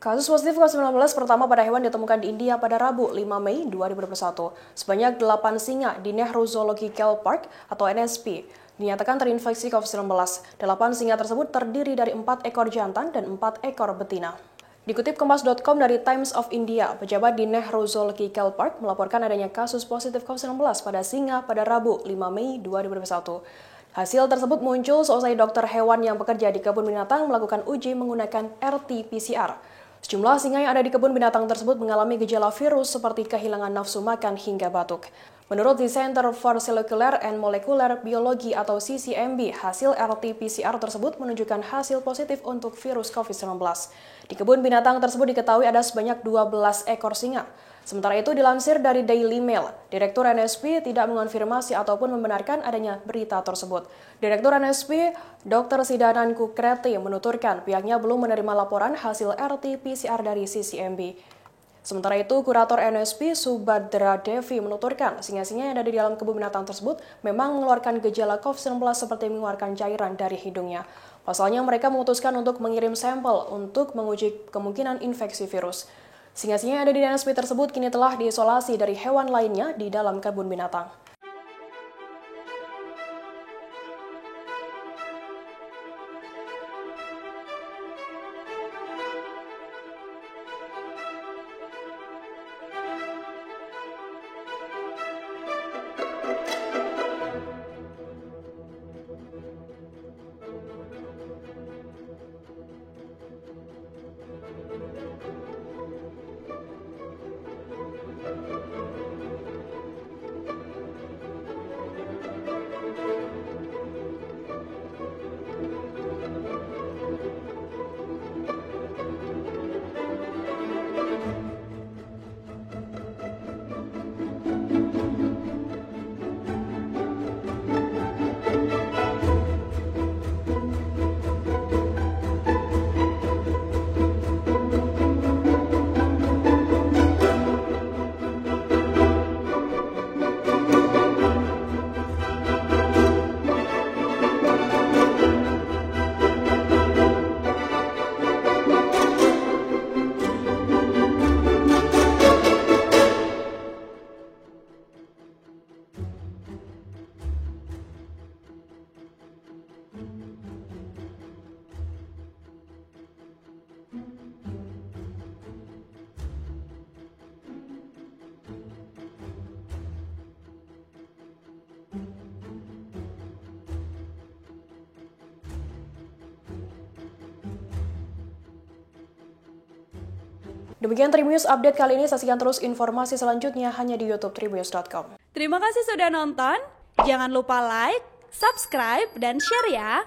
Kasus positif COVID-19 pertama pada hewan ditemukan di India pada Rabu 5 Mei 2021. Sebanyak 8 singa di Nehru Zoological Park atau NSP dinyatakan terinfeksi COVID-19. 8 singa tersebut terdiri dari 4 ekor jantan dan 4 ekor betina. Dikutip Kompas.com dari Times of India, pejabat di Nehru Zoological Park melaporkan adanya kasus positif COVID-19 pada singa pada Rabu 5 Mei 2021. Hasil tersebut muncul seusai dokter hewan yang bekerja di kebun binatang melakukan uji menggunakan RT-PCR. Sejumlah singa yang ada di kebun binatang tersebut mengalami gejala virus seperti kehilangan nafsu makan hingga batuk. Menurut The Center for Cellular and Molecular Biology atau CCMB, hasil RT-PCR tersebut menunjukkan hasil positif untuk virus COVID-19. Di kebun binatang tersebut diketahui ada sebanyak 12 ekor singa. Sementara itu dilansir dari Daily Mail, Direktur NSP tidak mengonfirmasi ataupun membenarkan adanya berita tersebut. Direktur NSP, Dr. Sidanan Kukreti menuturkan pihaknya belum menerima laporan hasil RT-PCR dari CCMB. Sementara itu, Kurator NSP Subhadra Devi menuturkan singa-singa yang ada di dalam kebun binatang tersebut memang mengeluarkan gejala COVID-19 seperti mengeluarkan cairan dari hidungnya. Pasalnya mereka memutuskan untuk mengirim sampel untuk menguji kemungkinan infeksi virus. Singa-singa yang ada di NSP tersebut kini telah diisolasi dari hewan lainnya di dalam kebun binatang. Demikian Tribunnews Update kali ini, saksikan terus informasi selanjutnya hanya di YouTube Tribunnews.com. Terima kasih sudah nonton, jangan lupa like, subscribe, dan share ya!